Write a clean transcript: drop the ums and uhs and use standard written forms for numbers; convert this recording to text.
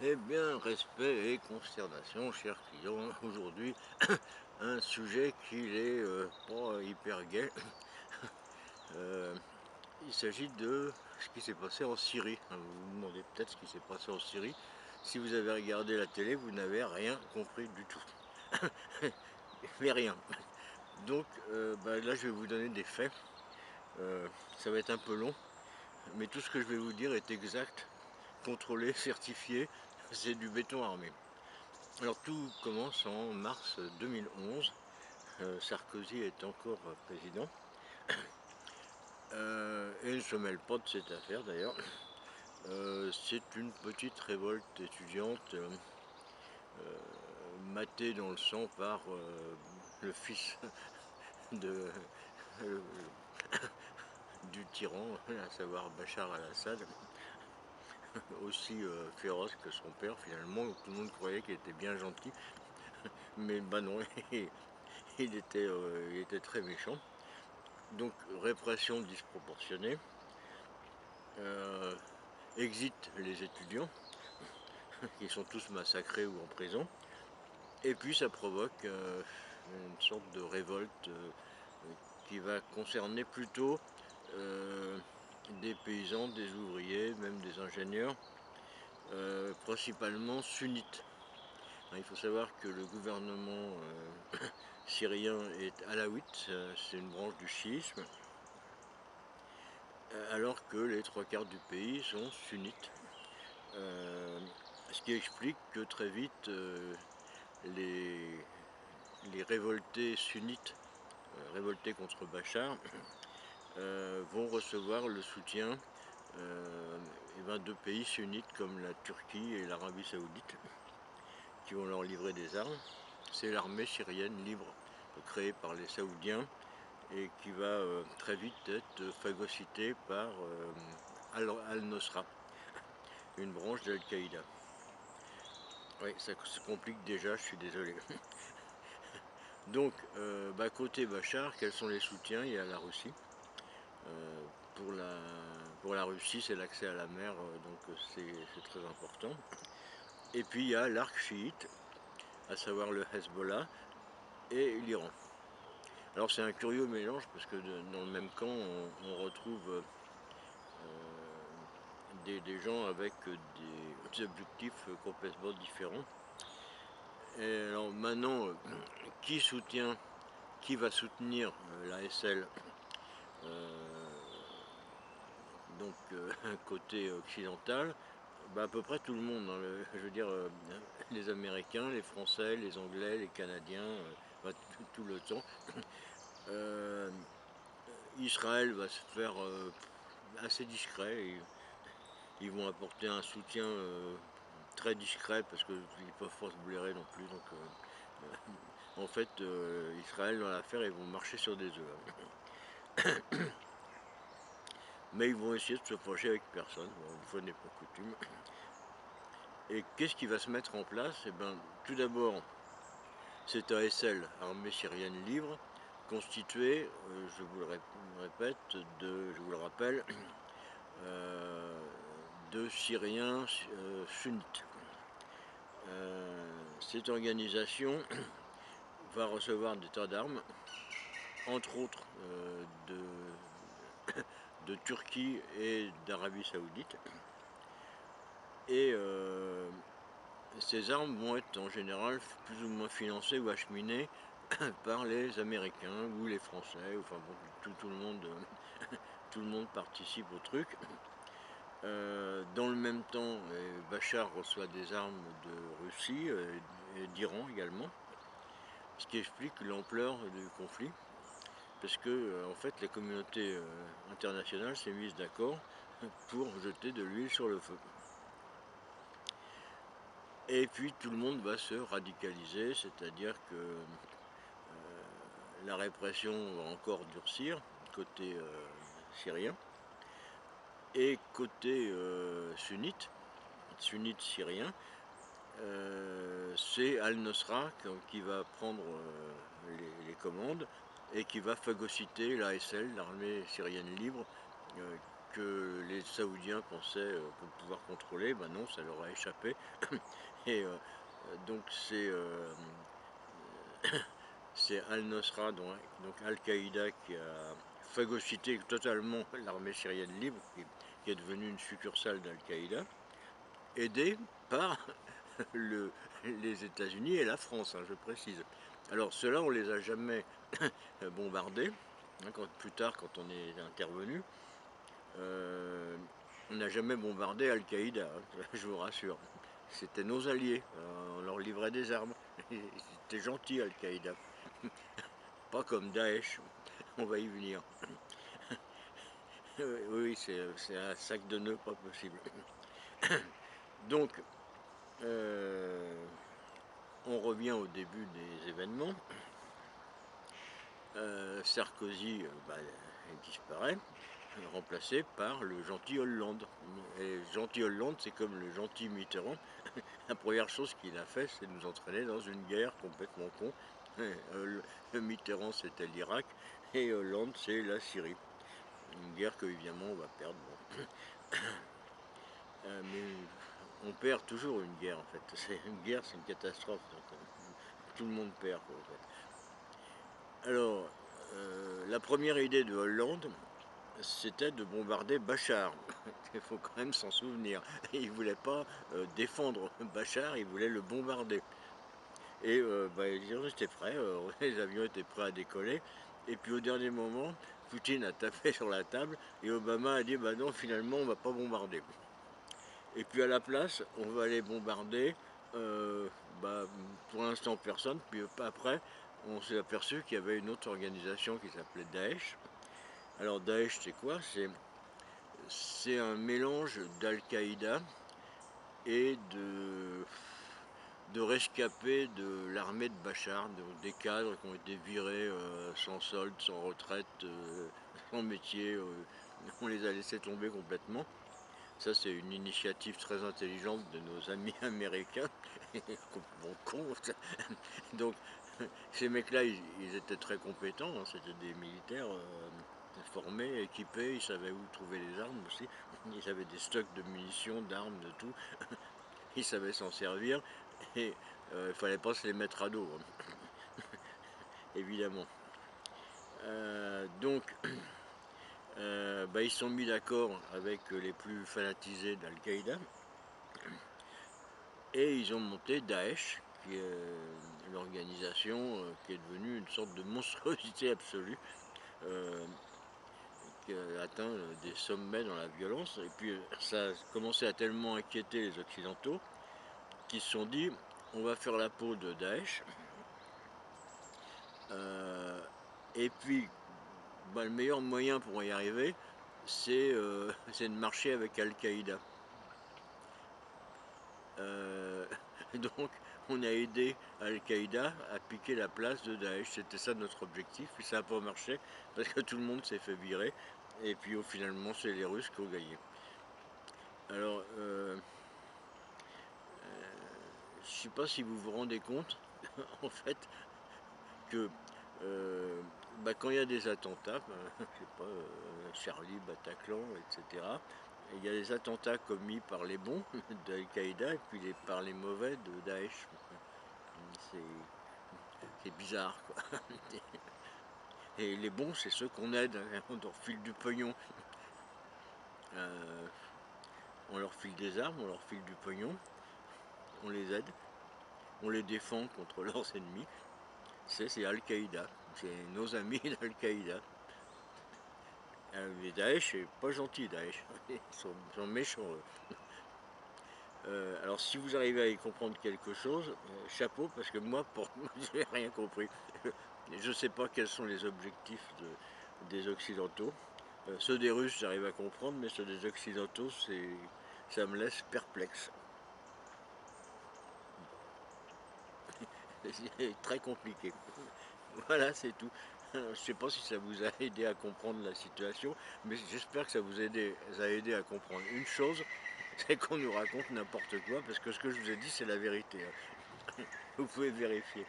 Eh bien, respect et consternation, chers clients. Aujourd'hui, un sujet qui est pas hyper gai. Euh, il s'agit de ce qui s'est passé en Syrie. Vous vous demandez peut-être ce qui s'est passé en Syrie. Si vous avez regardé la télé, vous n'avez rien compris du tout. Mais rien. Donc là, je vais vous donner des faits. Ça va être un peu long, mais tout ce que je vais vous dire est exact, contrôlé, certifié. C'est du béton armé. Alors tout commence en mars 2011. Sarkozy est encore président. Et ne se mêle pas de cette affaire d'ailleurs. C'est une petite révolte étudiante matée dans le sang par le fils de, euh, du tyran, à savoir Bachar al-Assad, aussi féroce que son père finalement. Tout le monde croyait qu'il était bien gentil, mais bah non, il était très méchant. Donc répression disproportionnée, euh, exit les étudiants, qui sont tous massacrés ou en prison, et puis ça provoque une sorte de révolte qui va concerner plutôt euh, des paysans, des ouvriers, même des ingénieurs, principalement sunnites. Il faut savoir que le gouvernement syrien est alawite, c'est une branche du chiisme, alors que les trois quarts du pays sont sunnites. Euh, Ce qui explique que très vite les, les révoltés sunnites, révoltés contre Bachar, vont recevoir le soutien de pays sunnites comme la Turquie et l'Arabie Saoudite, qui vont leur livrer des armes. C'est l'armée syrienne libre créée par les Saoudiens et qui va très vite être phagocytée par Al-Nosra, une branche d'Al-Qaïda. Oui, ça se complique déjà, je suis désolé. Donc, côté Bachar, quels sont les soutiens? Il y a la Russie. Euh, pour, la, pour la Russie, c'est l'accès à la mer, donc c'est très important. Et puis il y a l'arc chiite, à savoir le Hezbollah et l'Iran. Alors c'est un curieux mélange parce que dans le même camp, on retrouve des gens avec des objectifs complètement différents. Et alors maintenant, qui soutient, qui va soutenir l'ASL, donc côté occidental, à peu près tout le monde, hein, je veux dire, les Américains, les Français, les Anglais, les Canadiens, tout le temps. Euh, Israël va se faire assez discret. Ils vont apporter un soutien très discret parce qu'ils ne peuvent pas se blairer non plus. Donc, en fait, Israël dans l'affaire, ils vont marcher sur des œufs. Mais ils vont essayer de se fâcher avec personne. Bon, une fois n'est pas coutume. Et qu'est-ce qui va se mettre en place? Eh ben, tout d'abord, c'est ASL, Armée syrienne libre, constituée, je vous le répète, je vous le rappelle, euh, de Syriens sunnites. Cette organisation va recevoir des tas d'armes, entre autres de Turquie et d'Arabie Saoudite. Et ces armes vont être en général plus ou moins financées ou acheminées par les Américains ou les Français. Enfin bon, tout le monde participe au truc. Dans le même temps, Bachar reçoit des armes de Russie et d'Iran également, ce qui explique l'ampleur du conflit, parce que en fait la communauté internationale s'est mise d'accord pour jeter de l'huile sur le feu. Et puis tout le monde va se radicaliser, c'est-à-dire que la répression va encore durcir côté syrien et côté sunnite syrien. C'est Al-Nosra qui va prendre les commandes et qui va phagocyter l'ASL, l'armée syrienne libre, que les Saoudiens pensaient pouvoir contrôler, ben non, ça leur a échappé. Et donc c'est Al-Nosra, donc Al-Qaïda, qui a phagocyté totalement l'armée syrienne libre, qui est devenue une succursale d'Al-Qaïda, aidée par les États-Unis et la France, hein, je précise. Alors ceux-là, on les a jamais bombardés, hein, plus tard quand on est intervenu. On n'a jamais bombardé Al-Qaïda, hein, je vous rassure. C'était nos alliés, on leur livrait des armes. C'était gentil Al-Qaïda. Pas comme Daesh, on va y venir. Oui, c'est un sac de nœuds pas possible. Donc, on revient au début des événements. Sarkozy disparaît, remplacé par le gentil Hollande. Et le gentil Hollande, c'est comme le gentil Mitterrand. La première chose qu'il a fait, c'est nous entraîner dans une guerre complètement con. Le Mitterrand, c'était l'Irak, et Hollande, c'est la Syrie. Une guerre que, évidemment, on va perdre. Bon. Mais on perd toujours une guerre, en fait. Une guerre, c'est une catastrophe. Donc, tout le monde perd, quoi, en fait. Alors, la première idée de Hollande, c'était de bombarder Bachar. Il faut quand même s'en souvenir. Il ne voulait pas défendre Bachar, il voulait le bombarder. Et les avions étaient prêts, les avions étaient prêts à décoller. Et puis au dernier moment, Poutine a tapé sur la table et Obama a dit bah non, finalement on va pas bombarder. Et puis à la place, on va aller bombarder, pour l'instant personne. Puis après, on s'est aperçu qu'il y avait une autre organisation qui s'appelait Daesh. Alors Daesh, c'est quoi? C'est un mélange d'Al-Qaïda et de rescapés de l'armée de Bachar, des cadres qui ont été virés sans solde, sans retraite, sans métier. On les a laissés tomber complètement. Ça, c'est une initiative très intelligente de nos amis américains. Bon, con. Donc, ces mecs-là, ils étaient très compétents. Hein. C'était des militaires formés, équipés. Ils savaient où trouver les armes aussi. Ils avaient des stocks de munitions, d'armes, de tout. Ils savaient s'en servir. Et il ne fallait pas se les mettre à dos, hein. Évidemment. Donc, ils se sont mis d'accord avec les plus fanatisés d'Al-Qaïda et ils ont monté Daesh, qui est l'organisation qui est devenue une sorte de monstruosité absolue, qui a atteint des sommets dans la violence. Et puis ça a commencé à tellement inquiéter les Occidentaux qu'ils se sont dit on va faire la peau de Daesh. Et puis le meilleur moyen pour y arriver, c'est de marcher avec Al-Qaïda. Donc on a aidé Al-Qaïda à piquer la place de Daesh. C'était ça notre objectif, puis ça n'a pas marché parce que tout le monde s'est fait virer. Et puis finalement c'est les Russes qui ont gagné. Alors je ne sais pas si vous vous rendez compte en fait que quand il y a des attentats, je sais pas, Charlie, Bataclan, etc., il y a des attentats commis par les bons d'Al-Qaïda et puis par les mauvais de Daesh. C'est bizarre, quoi. Et les bons, c'est ceux qu'on aide, hein, on leur file du pognon. On leur file des armes, on leur file du pognon, on les aide, on les défend contre leurs ennemis. C'est Al-Qaïda, c'est nos amis d'Al-Qaïda. Mais Daesh, c'est pas gentil, Daesh. Ils sont méchants, eux. Alors si vous arrivez à y comprendre quelque chose, chapeau, parce que moi, j'ai rien compris. Je ne sais pas quels sont les objectifs des Occidentaux. Ceux des Russes, j'arrive à comprendre, mais ceux des Occidentaux, ça me laisse perplexe. C'est très compliqué. Voilà, c'est tout. Je ne sais pas si ça vous a aidé à comprendre la situation, mais j'espère que ça vous a aidé à comprendre une chose, c'est qu'on nous raconte n'importe quoi, parce que ce que je vous ai dit, c'est la vérité. Vous pouvez vérifier.